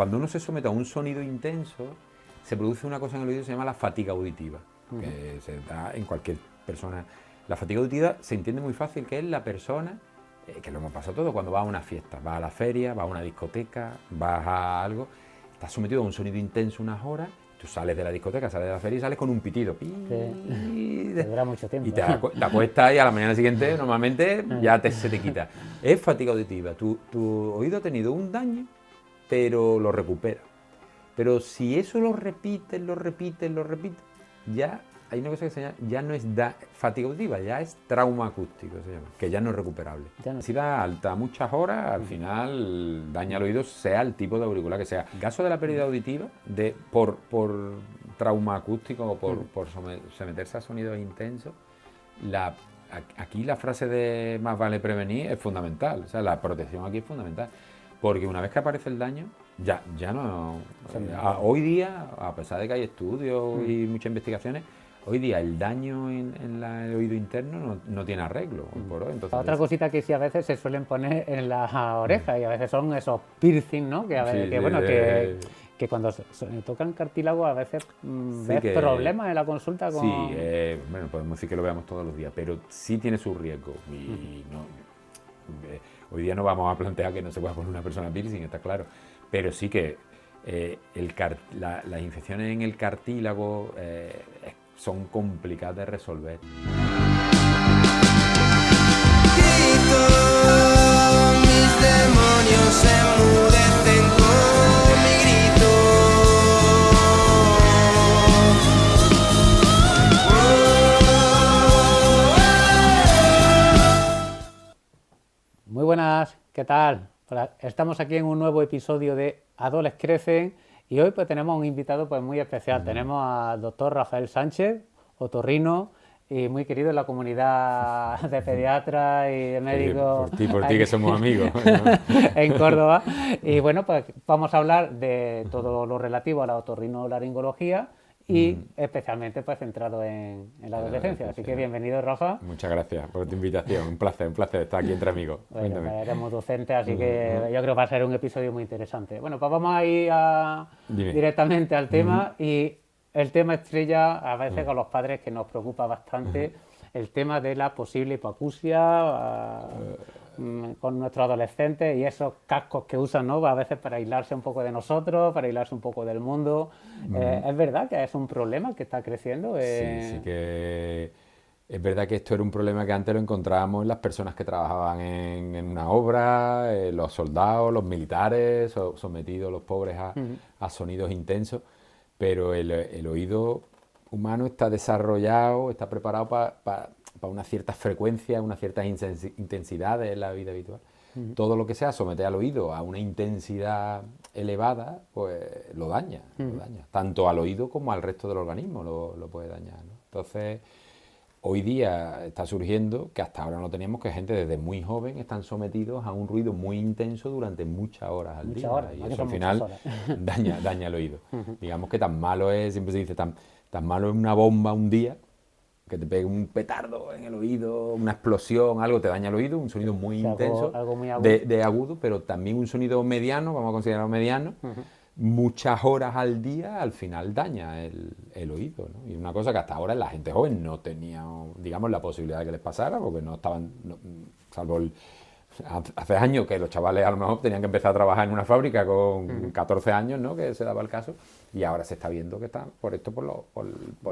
cuando uno se somete a un sonido intenso, se produce una cosa en el oído que se llama la fatiga auditiva, que se da en cualquier persona. La fatiga auditiva se entiende muy fácil, que es la persona, que lo hemos pasado todo, cuando vas a una fiesta, vas a la feria, vas a una discoteca, vas a algo, estás sometido a un sonido intenso unas horas, tú sales de la discoteca, sales de la feria y sales con un pitido. Te dura mucho tiempo. Y te acuestas y a la mañana siguiente normalmente ya se te quita. Es fatiga auditiva. Tu oído ha tenido un daño, pero lo recupera. Pero si eso lo repites, ya hay una cosa que se llama, ya no es fatiga auditiva, ya es trauma acústico, se llama, que ya no es recuperable. Intensidad alta, muchas horas, al final daña el oído, sea el tipo de auricular que sea. En caso de la pérdida auditiva, por trauma acústico o por someterse a sonidos intensos, aquí la frase de más vale prevenir es fundamental, o sea, la protección aquí es fundamental. Porque una vez que aparece el daño, ya no... hoy día, a pesar de que hay estudios y muchas investigaciones, hoy día el daño en el oído interno no tiene arreglo. Por hoy. Entonces, otra cosita que sí a veces se suelen poner en las orejas y a veces son esos piercing, ¿no? Que, a veces, que cuando se tocan cartílago a veces ves problemas en la consulta con... Sí, bueno, podemos decir que lo veamos todos los días, pero sí tiene su riesgo y hoy día no vamos a plantear que no se pueda poner una persona piercing, está claro, pero sí que las infecciones en el cartílago son complicadas de resolver. Grito, mis demonios se enmudecen con mi grito. Muy buenas, ¿qué tal? Estamos aquí en un nuevo episodio de Adoles Crecen y hoy pues tenemos un invitado pues muy especial. Tenemos al doctor Rafael Sánchez, otorrino y muy querido en la comunidad de pediatras y de médicos. Por ti que somos amigos. En Córdoba. Y bueno, pues vamos a hablar de todo lo relativo a la otorrinolaringología y especialmente pues centrado en la adolescencia. Así que bienvenido, Rafa. Muchas gracias por tu invitación, un placer estar aquí entre amigos. Bueno, pues eres docente, así que yo creo que va a ser un episodio muy interesante. Bueno, pues vamos a ir directamente al tema y el tema estrella a veces con los padres que nos preocupa bastante, el tema de la posible hipoacusia con nuestros adolescentes y esos cascos que usan, ¿no? A veces para aislarse un poco de nosotros, para aislarse un poco del mundo. ¿Es verdad que es un problema que está creciendo? Sí que es verdad que esto era un problema que antes lo encontrábamos en las personas que trabajaban en una obra, los soldados, los militares, sometidos los pobres a sonidos intensos, pero el oído humano está desarrollado, está preparado para unas ciertas frecuencias, unas ciertas intensidades en la vida habitual. Todo lo que sea someter al oído a una intensidad elevada, pues lo daña, tanto al oído como al resto del organismo lo puede dañar, ¿no? Entonces, hoy día está surgiendo, que hasta ahora no teníamos, que gente desde muy joven están sometidos a un ruido muy intenso durante muchas horas al día. Y eso al final daña el oído. Digamos que tan malo es, siempre se dice, tan malo es una bomba un día, que te pegue un petardo en el oído, una explosión, algo te daña el oído, un sonido muy intenso, algo muy agudo. De agudo, pero también un sonido mediano, vamos a considerarlo mediano, muchas horas al día al final daña el oído, ¿no? Y una cosa que hasta ahora la gente joven no tenía, digamos, la posibilidad de que les pasara, porque no estaban, salvo hace años que los chavales a lo mejor tenían que empezar a trabajar en una fábrica con 14 años, ¿no? Que se daba el caso, y ahora se está viendo que está por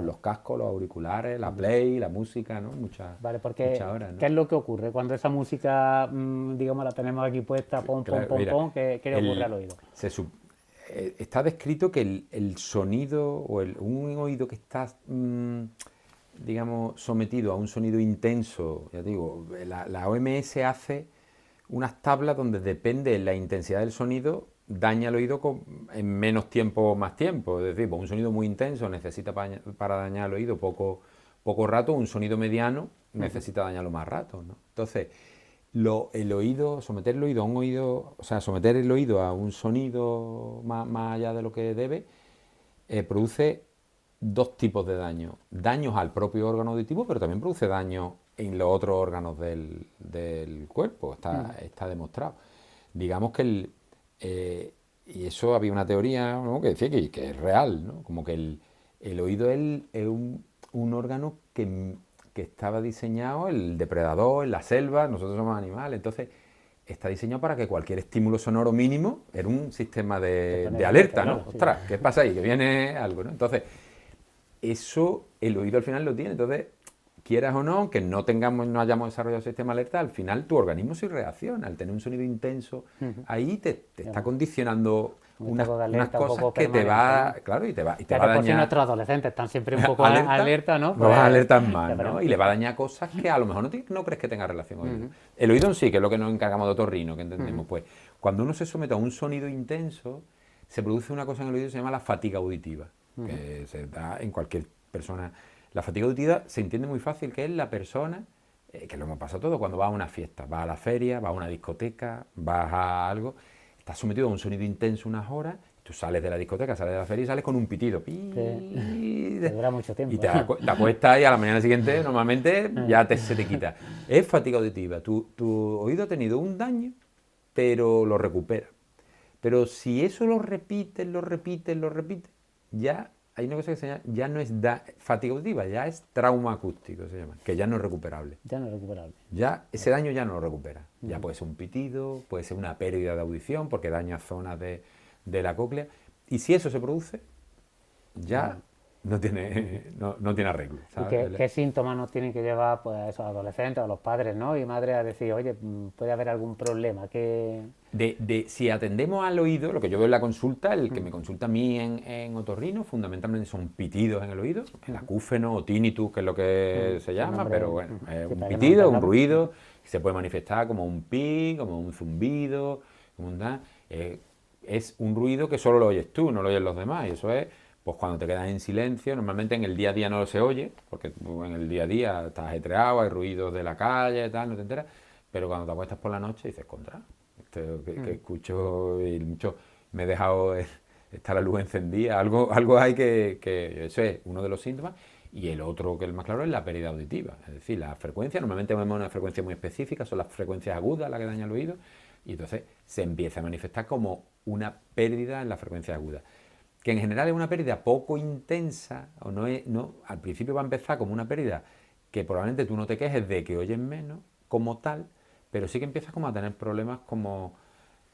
los cascos, los auriculares, la play, la música, ¿no? Muchas horas, ¿no? ¿Qué es lo que ocurre cuando esa música, digamos, la tenemos aquí puesta, pom, ¿qué le ocurre al oído? Está descrito que el sonido o un oído que está digamos sometido a un sonido intenso, ya digo, la OMS hace unas tablas donde depende de la intensidad del sonido, daña el oído en menos tiempo o más tiempo. Es decir, pues un sonido muy intenso necesita para dañar el oído poco rato, un sonido mediano necesita dañarlo más rato, ¿no? Entonces, someter el oído a un oído, o sea, someter el oído a un sonido más allá de lo que debe, produce dos tipos de daños. Daños al propio órgano auditivo, pero también produce daño en los otros órganos del cuerpo, está demostrado. Digamos que y eso había una teoría, ¿no?, que decía que es real, ¿no? Como que el oído es un órgano que estaba diseñado, el depredador, en la selva, nosotros somos animales, entonces está diseñado para que cualquier estímulo sonoro mínimo era un sistema de alerta, ¿no? Claro, Ostras, sí. ¿qué pasa ahí? Que viene algo, ¿no? Entonces, eso el oído al final lo tiene, entonces quieras o no, que no hayamos desarrollado el sistema de alerta, al final tu organismo sí reacciona. Al tener un sonido intenso, ahí te está condicionando unas cosas que te va, ¿no? Claro, y te va a dañar. Por si nuestros adolescentes están siempre un poco alerta, ¿no? Pues, vas a alertar más, ¿no? Y le va a dañar cosas que a lo mejor no crees que tenga relación con el oído. El oído en sí, que es lo que nos encargamos de otorrino, que entendemos, pues cuando uno se somete a un sonido intenso, se produce una cosa en el oído que se llama la fatiga auditiva, que se da en cualquier persona. La fatiga auditiva se entiende muy fácil, que es la persona, que lo hemos pasado todo, cuando vas a una fiesta, vas a la feria, vas a una discoteca, vas a algo, estás sometido a un sonido intenso unas horas, tú sales de la discoteca, sales de la feria y sales con un pitido. Te dura mucho tiempo. Y te acuestas y a la mañana siguiente normalmente ya se te quita. Es fatiga auditiva. Tu oído ha tenido un daño, pero lo recupera. Pero si eso lo repites, ya hay una cosa que se llama, ya no es fatiga auditiva, ya es trauma acústico, se llama, que ya no es recuperable. Ya no es recuperable. Ya ese daño ya no lo recupera. Ya puede ser un pitido, puede ser una pérdida de audición porque daña zonas de la cóclea. Y si eso se produce, ya no tiene arreglo, ¿sabes? ¿Y qué síntomas nos tienen que llevar, pues, a esos adolescentes, a los padres, ¿no? Y madres a decir, oye, puede haber algún problema que... Si atendemos al oído, lo que yo veo en la consulta, el que me consulta a mí en otorrino, fundamentalmente son pitidos en el oído, el acúfeno o tinnitus, que es lo que se llama, pero bueno, es un pitido, un ruido, que se puede manifestar como un pi, como un zumbido, como es un ruido que solo lo oyes tú, no lo oyen los demás, y eso es, pues cuando te quedas en silencio, normalmente en el día a día no se oye, porque en el día a día estás ajetreado, hay ruidos de la calle y tal, no te enteras, pero cuando te acuestas por la noche dices, contra, que escucho y mucho, me he dejado, está la luz encendida, algo hay que eso es uno de los síntomas. Y el otro, que es el más claro, es la pérdida auditiva, es decir, la frecuencia, normalmente vemos una frecuencia muy específica, son las frecuencias agudas las que dañan el oído, y entonces se empieza a manifestar como una pérdida en la frecuencia aguda, que en general es una pérdida poco intensa, o no, al principio va a empezar como una pérdida que probablemente tú no te quejes de que oyes menos como tal, pero sí que empiezas como a tener problemas como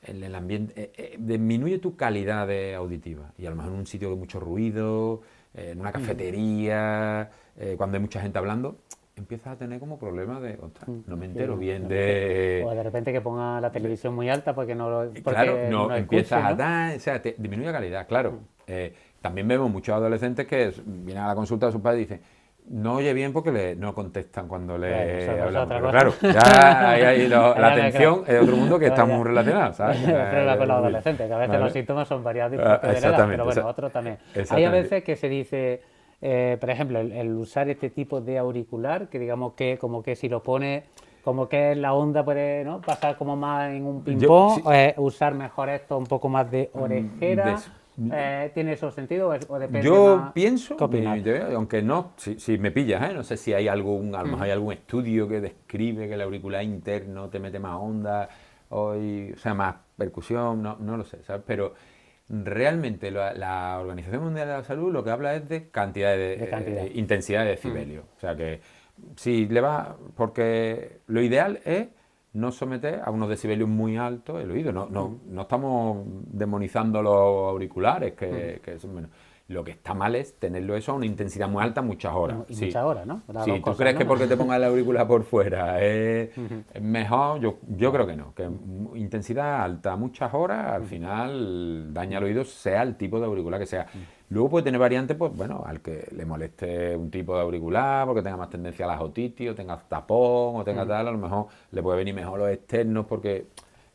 en el ambiente, disminuye tu calidad auditiva, y a lo mejor en un sitio de mucho ruido, en una cafetería, cuando hay mucha gente hablando, empiezas a tener como problemas de, ostras, no me entero bien de... O de repente que ponga la televisión muy alta porque no lo... Claro, no empiezas escuche, ¿no? o sea, disminuye la calidad, claro. También vemos muchos adolescentes que vienen a la consulta de sus padres y dicen, no oye bien porque no contestan cuando le hablamos. Pero claro, ya hay la atención es otro mundo que está muy relacionado, ¿sabes? Pero con los adolescentes, que a veces los síntomas son variados pero bueno, otros también. Hay a veces que se dice, por ejemplo, el usar este tipo de auricular, que digamos que como que si lo pones, como que la onda puede, ¿no?, pasar como más en un ping-pong, usar mejor esto, un poco más de orejera. ¿Tiene eso sentido o depende? Yo pienso, aunque no, si me pillas, no sé si hay a lo mejor hay algún estudio que describe que el auricular interno te mete más onda, o sea, más percusión, no lo sé, ¿sabes? Pero realmente la Organización Mundial de la Salud lo que habla es de cantidad de intensidad de decibelios. O sea que si le va, porque lo ideal es no someter a unos decibelios muy altos el oído. No estamos demonizando los auriculares, que son menos. Lo que está mal es tenerlo eso a una intensidad muy alta muchas horas. Y muchas horas, ¿no? Si tú crees que porque te pongas el auricular por fuera es mejor, yo creo que no. Que intensidad alta muchas horas, al final daña el oído, sea el tipo de auricular que sea. Luego puede tener variantes, pues bueno, al que le moleste un tipo de auricular, porque tenga más tendencia a la otitis, o tenga tapón, o tenga tal, a lo mejor le puede venir mejor los externos porque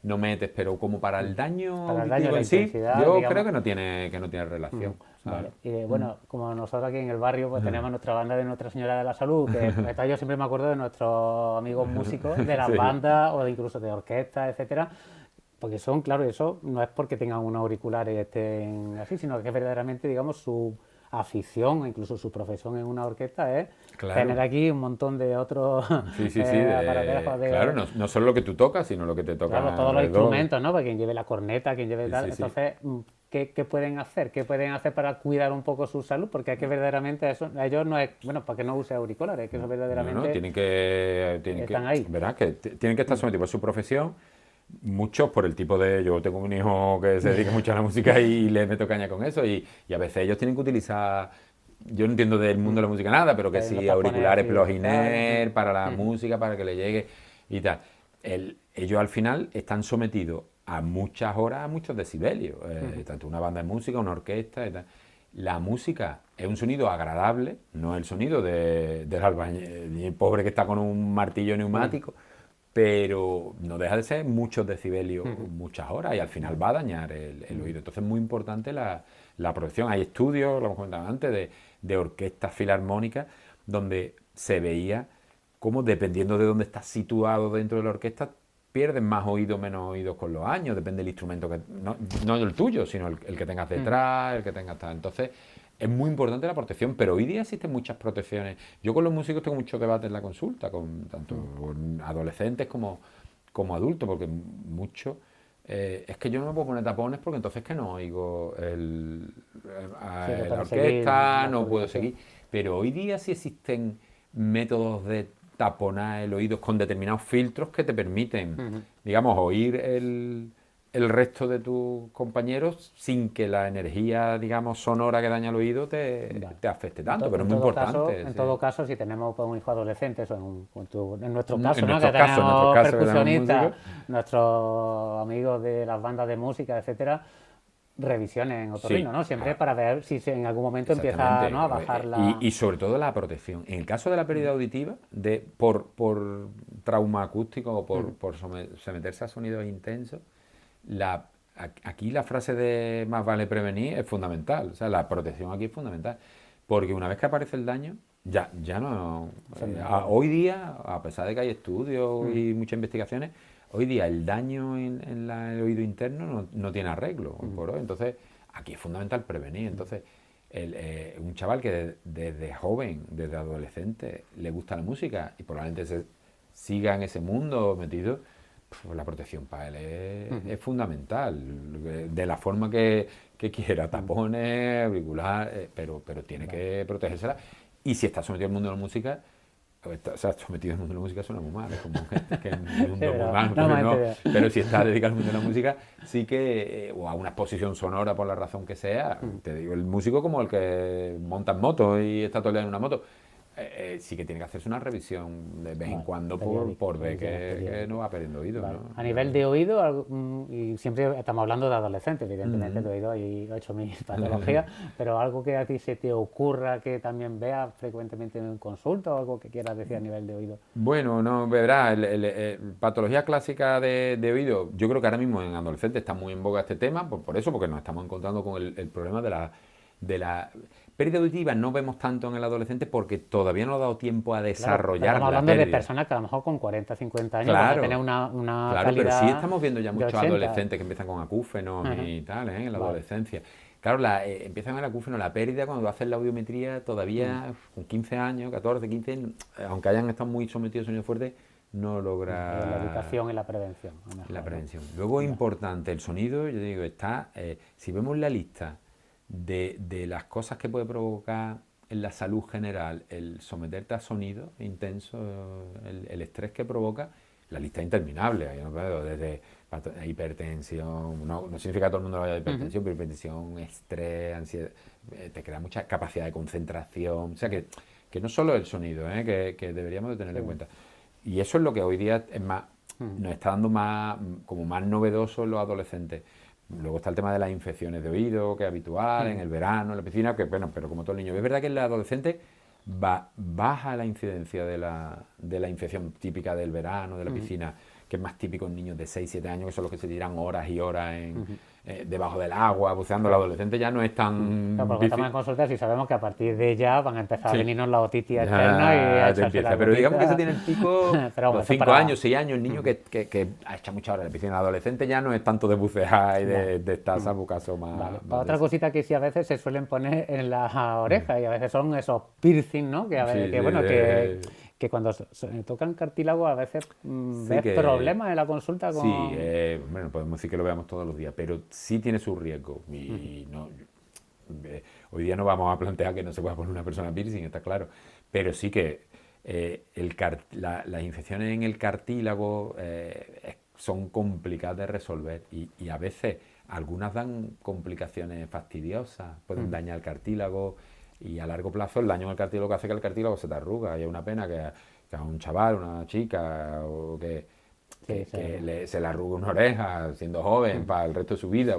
no metes, pero como para el daño auditivo en sí, yo digamos, creo que no tiene relación. Vale. Y bueno, como nosotros aquí en el barrio pues tenemos nuestra banda de Nuestra Señora de la Salud, que yo siempre me acuerdo de nuestros amigos músicos, de las bandas o incluso de orquestas, etcétera. Porque son, claro, eso no es porque tengan unos auriculares y estén así, sino que verdaderamente, digamos, afición, incluso su profesión en una orquesta, es Claro. tener aquí un montón de otros Sí, aparatos claro, no solo lo que tú tocas, sino lo que te toca claro, todos los alrededor. instrumentos, ¿no? Para quien lleve la corneta, quien lleve tal. Sí. Entonces, ¿qué pueden hacer? ¿Qué pueden hacer para cuidar un poco su salud? Porque es que verdaderamente eso, ellos no es, bueno, para que no use auriculares, que eso verdaderamente No, tienen que están ahí. ¿verdad? Que tienen que estar sometidos por su profesión. Muchos por el tipo de... Yo tengo un hijo que se dedica mucho a la música y le meto caña con eso y a veces ellos tienen que utilizar... Yo no entiendo del mundo de la música nada, pero que sí, auriculares pluginer para la música, para que le llegue y tal. Ellos al final están sometidos a muchas horas, a muchos decibelios, tanto una banda de música, una orquesta y tal. La música es un sonido agradable, no es el sonido del albañil pobre que está con un martillo neumático, pero no deja de ser muchos decibelios, muchas horas, y al final va a dañar el oído. Entonces es muy importante la protección. Hay estudios, lo hemos comentado antes, de orquestas filarmónicas, donde se veía cómo, dependiendo de dónde estás situado dentro de la orquesta, pierdes más oído, menos oídos con los años, depende del instrumento, no el tuyo, sino el que tengas detrás, el que tengas tal. Entonces, es muy importante la protección, pero hoy día existen muchas protecciones. Yo con los músicos tengo muchos debates en la consulta, tanto con adolescentes como adultos, porque muchos... es que yo no me puedo poner tapones porque entonces que no oigo la orquesta, no puedo seguir. Pero hoy día sí existen métodos de taponar el oído con determinados filtros que te permiten, digamos, oír el resto de tus compañeros sin que la energía, digamos, sonora que daña el oído te afecte tanto, pero es muy importante. En todo caso, si tenemos un hijo adolescente, eso en nuestro caso, en ¿no? nuestro Que caso, tenemos que percusionistas, tenemos nuestros amigos de las bandas de música, etcétera, revisiones en otorrino, ¿no? Siempre para ver si en algún momento empieza, ¿no?, a bajar la... Y sobre todo la protección. En el caso de la pérdida auditiva, por trauma acústico o por someterse a sonidos intensos, aquí la frase de más vale prevenir es fundamental. O sea, la protección aquí es fundamental. Porque una vez que aparece el daño, ya no... hoy día, a pesar de que hay estudios y muchas investigaciones, hoy día el daño en el oído interno no tiene arreglo por hoy. Entonces, aquí es fundamental prevenir. Entonces, un chaval que desde joven, desde adolescente, le gusta la música y probablemente siga en ese mundo metido, pues la protección para él es fundamental. De la forma que quiera, tapones, auricular, pero tiene que protegérsela. Y si está sometido al mundo de la música... O sea, sometido al mundo de la música suena muy mal, es como que en un mundo muy mal, pero si está dedicado al mundo de la música, sí que, o a una exposición sonora por la razón que sea, te digo, el músico como el que monta en moto y está todo el día en una moto, sí que tiene que hacerse una revisión de vez en cuando por ver que no va perdiendo oído. ¿No? A nivel de oído, y siempre estamos hablando de adolescentes, evidentemente, de oído hay 8000 patologías, pero algo que a ti se te ocurra que también veas frecuentemente en consulta o algo que quieras decir a nivel de oído. Bueno, no, verás, patología clásica de oído, yo creo que ahora mismo en adolescentes está muy en boga este tema, por eso, porque nos estamos encontrando con el problema de la pérdida auditiva. No vemos tanto en el adolescente porque todavía no ha dado tiempo a desarrollar estamos hablando de personas que a lo mejor con 40, 50 años van a tener una calidad pero sí estamos viendo ya muchos 80. adolescentes que empiezan con acúfenos y tal, en la adolescencia. Claro, empiezan el acúfeno, la pérdida cuando haces la audiometría todavía con 15 años, 14, 15, aunque hayan estado muy sometidos a sonido fuerte, no logra... La educación y la prevención. Mejor, la prevención. Luego importante, el sonido, yo digo, está... si vemos la lista de las cosas que puede provocar en la salud general el someterte a sonido intenso, el estrés que provoca, la lista es interminable. Desde hipertensión, no significa que todo el mundo vaya a hipertensión, pero hipertensión, estrés, ansiedad, te crea mucha capacidad de concentración. O sea que no solo el sonido, que deberíamos de tener en cuenta. Y eso es lo que hoy día es más, nos está dando más novedoso en los adolescentes. Luego está el tema de las infecciones de oído, que es habitual en el verano, en la piscina, que bueno, pero como todo el niño. Es verdad que en el adolescente baja la incidencia de la infección típica del verano, de la piscina, que es más típico en niños de 6, 7 años, que son los que se tiran horas y horas debajo del agua, buceando. El adolescente ya no es tan... Claro, porque estamos en consultas y sabemos que a partir de ya van a empezar a venirnos la otitis Ya externa y a te echarse empieza. la Pero digamos que gotita. eso tiene el pico Pero vamos, los eso 5 para- años, 6 años, el niño que ha hecho muchas horas en la piscina. El adolescente ya no es tanto de bucear y de estar, salvo caso más... Vale. más Otra de eso. cosita que sí a veces se suelen poner en las orejas y a veces son esos piercing, ¿no? Que, a veces, Sí, que, sí, bueno, que cuando se tocan cartílago a veces ves que- problemas en la consulta con... Sí, bueno, podemos decir que lo veamos todos los días, pero sí tiene su riesgo. Y no, hoy día no vamos a plantear que no se pueda poner una persona piercing, está claro. Pero sí que las infecciones en el cartílago son complicadas de resolver y a veces algunas dan complicaciones fastidiosas, pueden dañar el cartílago. Y a largo plazo el daño en el cartílago hace que el cartílago se te arruga y es una pena que a un chaval, una chica o que se le arrugue una oreja siendo joven para el resto de su vida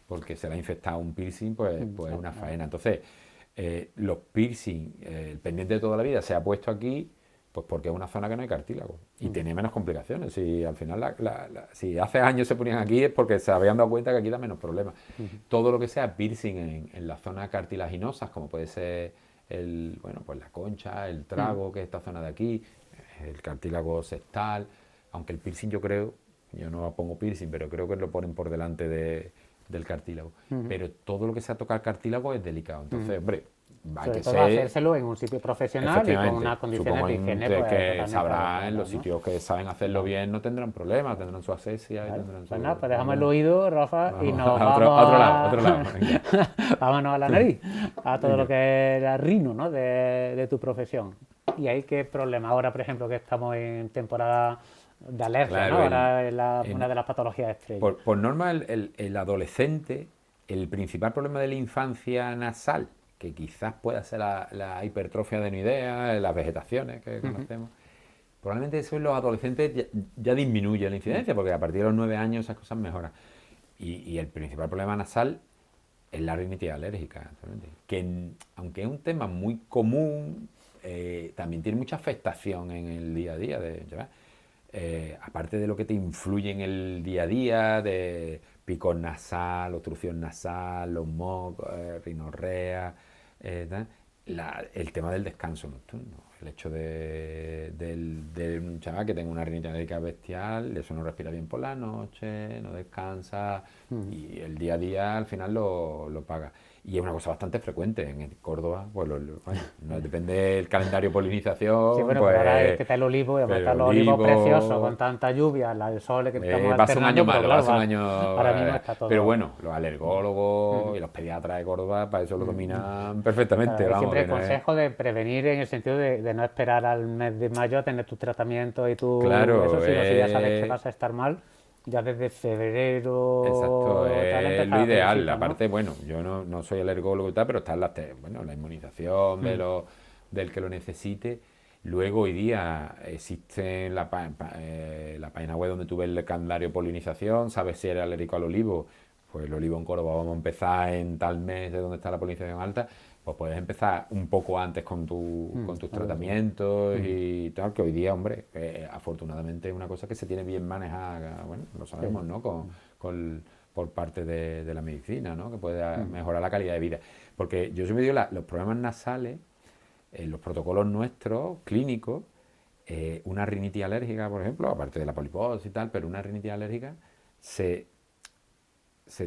porque se le ha infectado un piercing, pues es una faena. Entonces, los piercing, el pendiente de toda la vida se ha puesto aquí pues porque es una zona que no hay cartílago y tiene menos complicaciones. Si al final, si hace años se ponían aquí es porque se habían dado cuenta que aquí da menos problemas. Todo lo que sea piercing en las zonas cartilaginosas, como puede ser pues la concha, el trago, que es esta zona de aquí, el cartílago septal, aunque el piercing yo no pongo piercing, pero creo que lo ponen por delante del cartílago. Pero todo lo que sea tocar cartílago es delicado. Entonces, hombre, hay Sobre que todo ser... hacérselo en un sitio profesional y con unas condiciones de higiene. Pues, que totalmente sabrá adecuadas, en los ¿no? sitios que saben hacerlo bien no tendrán problemas, tendrán su asepsia y Vale. tendrán su... Pues nada, pues dejamos el oído, Rafa, y nos a vamos otro lado, venga. vámonos a la nariz, a todo lo que es el rino, ¿no? de tu profesión. Y ahí qué problema. Ahora, por ejemplo, que estamos en temporada de alergia, Claro, ¿no? Ahora es una de las patologías estrella. Por norma, el adolescente, el principal problema de la infancia nasal, que quizás pueda ser la hipertrofia adenoidea, las vegetaciones que conocemos, probablemente eso en los adolescentes ya disminuye la incidencia, porque a partir de los 9 años esas cosas mejoran. Y el principal problema nasal es la rinitis alérgica, que aunque es un tema muy común, también tiene mucha afectación en el día a día. Aparte de lo que te influye en el día a día, de picor nasal, obstrucción nasal, los mocos, rinorrea, el tema del descanso nocturno, el hecho de un chaval que tenga una rinitis alérgica bestial, eso no respira bien por la noche, no descansa y el día a día al final lo paga. Y es una cosa bastante frecuente en Córdoba, pues no depende del calendario de polinización. Sí, bueno, pues, pero ahora es que está el olivo, y además está el olivo precioso, con tanta lluvia, el sol que estamos va a ser un año alternando, malo, pero va a claro, ser un año... ahora mismo está todo... Pero bueno, los alergólogos y los pediatras de Córdoba para eso lo dominan perfectamente. Claro, Vamos, siempre que no es- consejo de prevenir en el sentido de no esperar al mes de mayo a tener tus tratamientos y tu... Claro, eso, sino si ya sabes que vas a estar mal, ya desde febrero... Exacto, tal, es empezar lo a ideal. planificar, ¿no? Aparte, bueno, yo no soy alergólogo y tal, pero está la inmunización del que lo necesite. Luego, hoy día existe la página web donde tú ves el calendario de polinización, sabes si eres alérgico al olivo. Pues el olivo en Córdoba vamos a empezar en tal mes de donde está la polinización alta, pues puedes empezar un poco antes con tus tratamientos y tal, que hoy día, hombre, afortunadamente es una cosa que se tiene bien manejada, bueno, lo sabemos, ¿no? Por parte de la medicina, ¿no? Que puede mejorar la calidad de vida. Porque yo siempre digo, los problemas nasales, los protocolos nuestros, clínicos, una rinitis alérgica, por ejemplo, aparte de la poliposis y tal, pero una rinitis alérgica se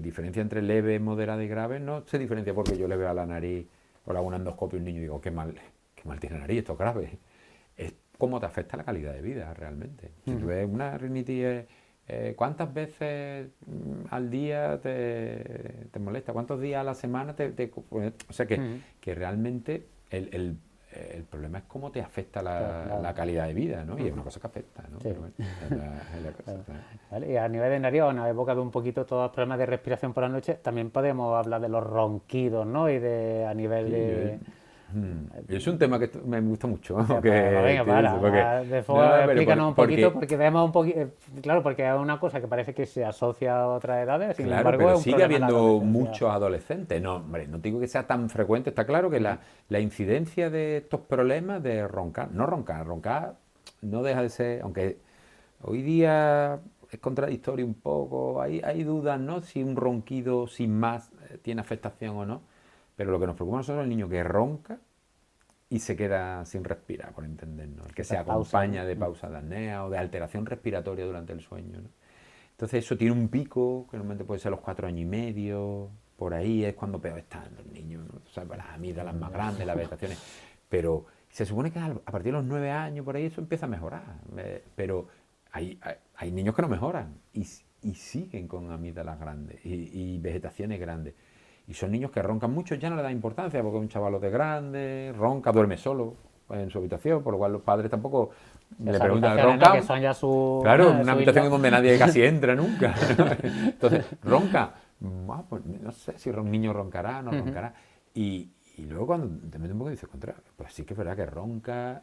diferencia entre leve, moderada y grave. No se diferencia porque yo le veo a la nariz o le hago una endoscopio a un niño y digo, qué mal tiene la nariz, esto es grave. Es cómo te afecta la calidad de vida realmente. Si tú ves una rinitis, ¿cuántas veces al día te molesta? ¿Cuántos días a la semana o sea que realmente el problema es cómo te afecta la calidad de vida, ¿no? Y es una cosa que afecta, ¿no? Sí. Pero bueno, es la cosa. ¿Vale? Y a nivel de nariz, una vez evocado un poquito todos los problemas de respiración por la noche, también podemos hablar de los ronquidos, ¿no? Y a nivel de... Es un tema que me gusta mucho. Pero venga, explícanos un poquito, porque vemos un poquito, claro, porque es una cosa que parece que se asocia a otras edades, sin Claro, embargo pero es un sigue problema en la habiendo adolescencia. muchos adolescentes. No, hombre, no digo que sea tan frecuente. Está claro que la incidencia de estos problemas de roncar no deja de ser, aunque hoy día es contradictorio un poco, hay dudas, ¿no? Si un ronquido sin más tiene afectación o no, pero lo que nos preocupa a nosotros es el niño que ronca y se queda sin respirar, por entendernos, el que se acompaña de pausa de apnea o de alteración respiratoria durante el sueño, ¿no? Entonces eso tiene un pico, que normalmente puede ser los 4 años y medio, por ahí es cuando peor están los niños, ¿no? O sea, las amígdalas más grandes, las vegetaciones, pero se supone que a partir de los 9 años por ahí eso empieza a mejorar, pero hay niños que no mejoran y siguen con amígdalas grandes y vegetaciones grandes. Y son niños que roncan mucho, ya no le da importancia porque es un chavalote grande, ronca, duerme solo en su habitación, por lo cual los padres tampoco le preguntan, ¿ronca? ¿No? Que son ya claro, una habitación donde nadie casi entra nunca. Entonces, ¿ronca? Pues no sé si un niño roncará, no roncará. Y luego cuando te metes un poco dices, contra, pues sí que es verdad que ronca,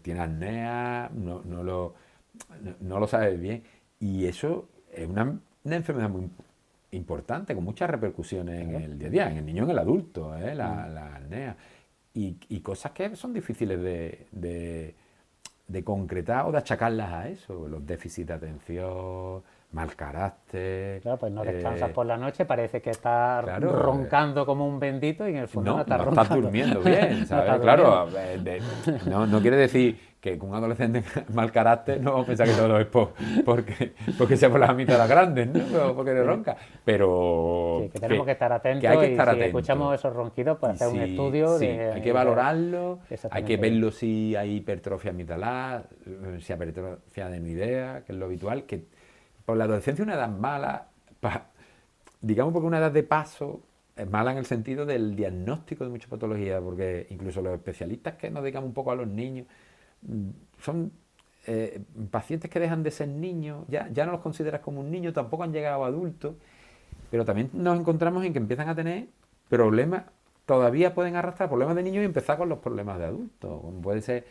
tiene apnea, no lo sabes bien. Y eso es una enfermedad muy importante, con muchas repercusiones en el día a día, en el niño y en el adulto, la apnea. Y cosas que son difíciles de concretar o de achacarlas a eso, los déficits de atención, mal carácter. Claro, pues no descansas por la noche, parece que estás roncando como un bendito y en el fondo no estás roncando. No estás durmiendo bien, ¿sabes? Claro, no quiere decir que con un adolescente mal carácter no vamos a pensar que todo es porque sea por las amígdalas grandes, ¿no? Porque le ronca. Pero sí, que tenemos que estar atentos que hay que estar y si escuchamos esos ronquidos, pues hacer un estudio. Sí, hay que valorarlo, hay que verlo si hay hipertrofia amigdalar, si hay hipertrofia adenoidea, que es lo habitual, que por la adolescencia es una edad mala, digamos porque una edad de paso, es mala en el sentido del diagnóstico de muchas patologías, porque incluso los especialistas que nos dedicamos un poco a los niños, son pacientes que dejan de ser niños, ya no los consideras como un niño, tampoco han llegado a adultos, pero también nos encontramos en que empiezan a tener problemas, todavía pueden arrastrar problemas de niños y empezar con los problemas de adultos. Como puede ser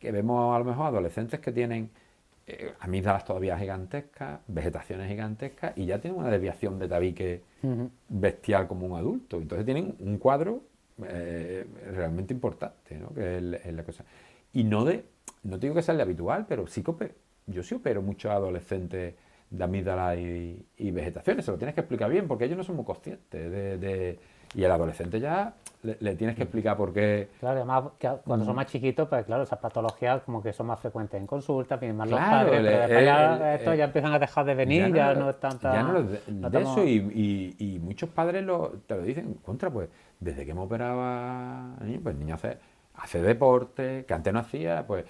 que vemos a lo mejor adolescentes que tienen amígdalas todavía gigantescas, vegetaciones gigantescas y ya tienen una desviación de tabique bestial como un adulto. Entonces tienen un cuadro realmente importante, ¿no? Que es la cosa. Y no te digo que sea el habitual, pero sí que yo sí opero muchos adolescentes de amígdalas y vegetaciones. Se lo tienes que explicar bien porque ellos no son muy conscientes y el adolescente ya le tienes que explicar por qué. Claro, además que cuando son más chiquitos, pues claro, esas patologías como que son más frecuentes en consulta, vienen más los padres, pero después estos ya empiezan a dejar de venir, ya no están tan... Ya no de eso, y muchos padres te lo dicen, pues desde que hemos operado a niños, pues el niño hace deporte, que antes no hacía, pues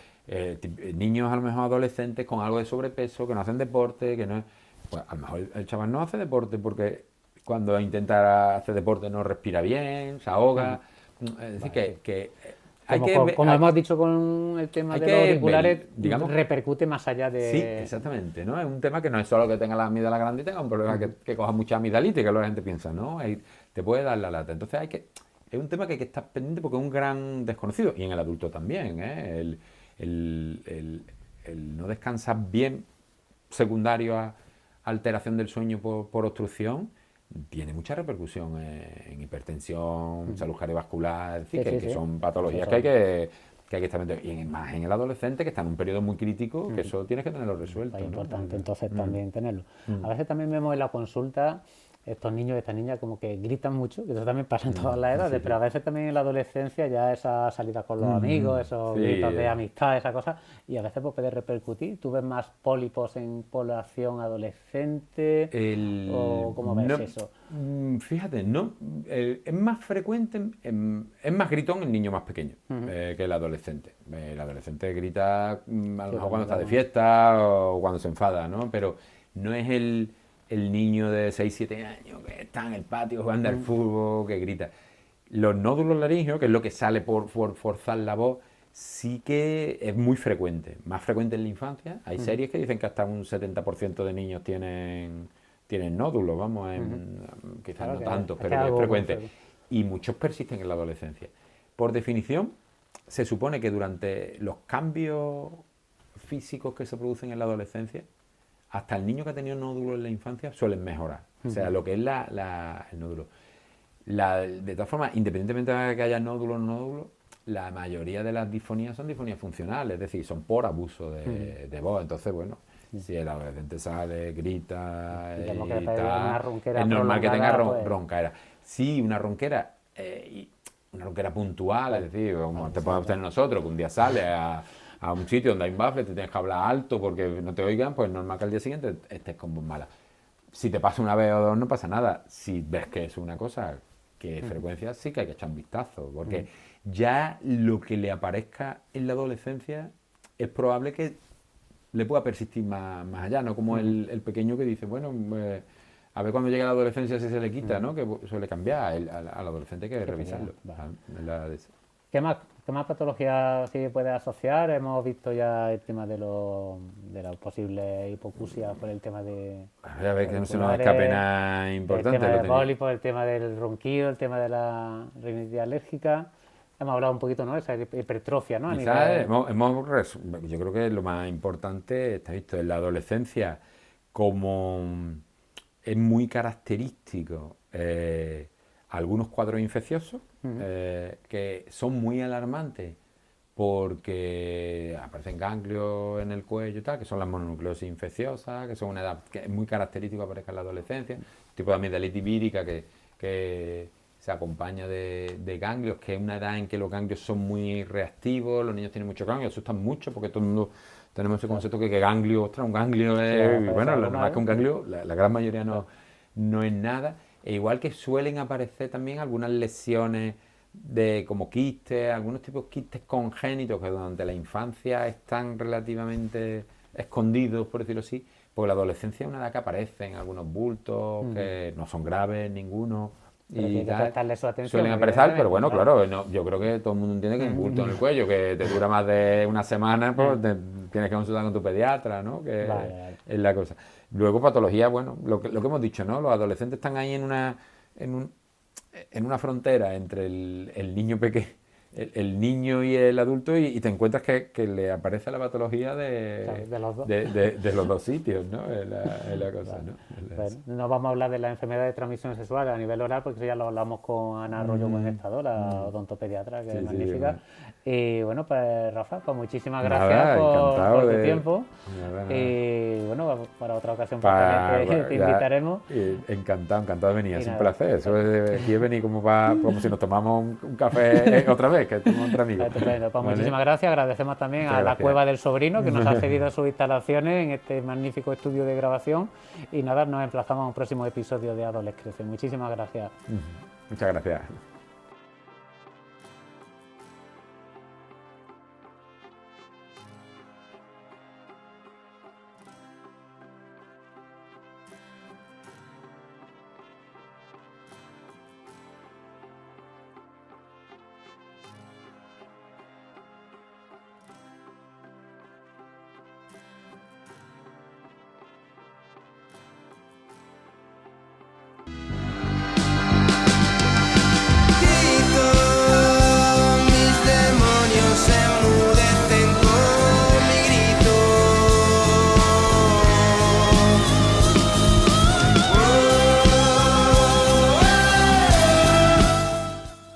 niños a lo mejor adolescentes con algo de sobrepeso, que no hacen deporte, que no... Pues a lo mejor el chaval no hace deporte porque cuando intenta hacer deporte no respira bien, se ahoga. Es decir, que hay como hemos dicho con el tema de los auriculares, digamos, repercute más allá de... Sí, exactamente, ¿no? Es un tema que no es solo que tenga la amígdala grande y tenga un problema que coja mucha amigdalitis, que es lo que la gente piensa, ¿no? Te puede dar la lata. Entonces es un tema que hay que estar pendiente porque es un gran desconocido. Y en el adulto también, ¿eh? El no descansar bien secundario a alteración del sueño por obstrucción tiene mucha repercusión en hipertensión, salud cardiovascular, es decir, que son patologías que hay que estar pendiente. Y más en el adolescente, que está en un periodo muy crítico, que eso tienes que tenerlo resuelto. Es importante, entonces también tenerlo. A veces también vemos en la consulta estos niños y estas niñas como que gritan mucho, que eso también pasa en todas las edades, pero a veces también en la adolescencia ya esa salida con los amigos, esos gritos de amistad, esa cosa, y a veces pues, puede repercutir. ¿Tú ves más pólipos en población adolescente o cómo ves eso? Fíjate, es más frecuente, es más gritón el niño más pequeño que el adolescente. El adolescente grita a lo mejor cuando está de fiesta o cuando se enfada, ¿no? Pero no es el niño de 6-7 años que está en el patio jugando al fútbol, que grita. Los nódulos laringeos, que es lo que sale por forzar la voz, sí que es muy frecuente, más frecuente en la infancia. Hay series que dicen que hasta un 70% de niños tienen nódulos, vamos, quizás no tantos, pero es frecuente. Y muchos persisten en la adolescencia. Por definición, se supone que durante los cambios físicos que se producen en la adolescencia, hasta el niño que ha tenido nódulos en la infancia suelen mejorar. O sea, lo que es el nódulo. De todas formas, independientemente de que haya nódulos o no nódulos, la mayoría de las disfonías son disfonías funcionales, es decir, son por abuso de voz. Entonces, bueno, Si el adolescente sale, grita Y como que y te da una tal, ronquera es normal que tenga prolongada, pues. roncaera. Sí, una ronquera puntual, es decir, como te podemos tener nosotros, que un día sales a un sitio donde hay un bafle, te tienes que hablar alto porque no te oigan, pues es normal que al día siguiente estés con voz mala. Si te pasa una vez o dos, no pasa nada. Si ves que es una cosa que es frecuencia, sí que hay que echar un vistazo, porque ya lo que le aparezca en la adolescencia es probable que le pueda persistir más allá, no como el pequeño que dice, bueno, a ver cuando llegue a la adolescencia si se le quita, ¿no? Que suele cambiar. Al adolescente hay que revisarlo. ¿Qué más patologías sí puede asociar? Hemos visto ya el tema de las posibles hipoacusias por el tema de... A ver, que no se nos escape nada importante. El tema del pólipo, el tema del ronquido, el tema de la rinitis alérgica. Hemos hablado un poquito, ¿no? Esa hipertrofia, ¿no? Quizás yo creo que lo más importante, está visto, en la adolescencia, como es muy característico algunos cuadros infecciosos que son muy alarmantes porque aparecen ganglios en el cuello y tal, que son las mononucleosis infecciosas, que son una edad que es muy característico que aparezca en la adolescencia, tipo de amigdalitis vírica que se acompaña de ganglios, que es una edad en que los ganglios son muy reactivos, los niños tienen muchos ganglios, asustan mucho porque todo el mundo tenemos ese concepto que ganglio, ostras, un ganglio es... Sí, bueno, lo más que un ganglio, la gran mayoría no es nada. E igual que suelen aparecer también algunas lesiones como quistes, algunos tipos de quistes congénitos que durante la infancia están relativamente escondidos, por decirlo así, porque la adolescencia es una edad que aparecen algunos bultos que no son graves ninguno. Y suelen aparecer, pero bueno, claro, yo creo que todo el mundo entiende que un bulto en el cuello que te dura más de una semana, pues tienes que consultar con tu pediatra, ¿no? Que es la cosa. Luego patología, bueno, lo que hemos dicho, ¿no? Los adolescentes están ahí en una frontera entre el niño pequeño, el niño y el adulto, y te encuentras que le aparece la patología de los dos sitios, ¿no? Es la cosa, ¿no? Bueno, no vamos a hablar de la enfermedad de transmisión sexual a nivel oral, porque eso ya lo hablamos con Ana Arroyo Buenestado, la odontopediatra, que es magnífica. Y bueno, pues Rafa, pues muchísimas gracias por tu tiempo. Y bueno, para otra ocasión te invitaremos. Encantado de venir, es un placer. Eso es, aquí he venido como si nos tomamos un café otra vez, que tengo otro amigo. Estupendo, pues muchísimas gracias. Agradecemos también a la Cueva del Sobrino, que nos ha cedido sus instalaciones en este magnífico estudio de grabación. Y nada, nos emplazamos a un próximo episodio de Adoles Crece. Muchísimas gracias. Muchas gracias.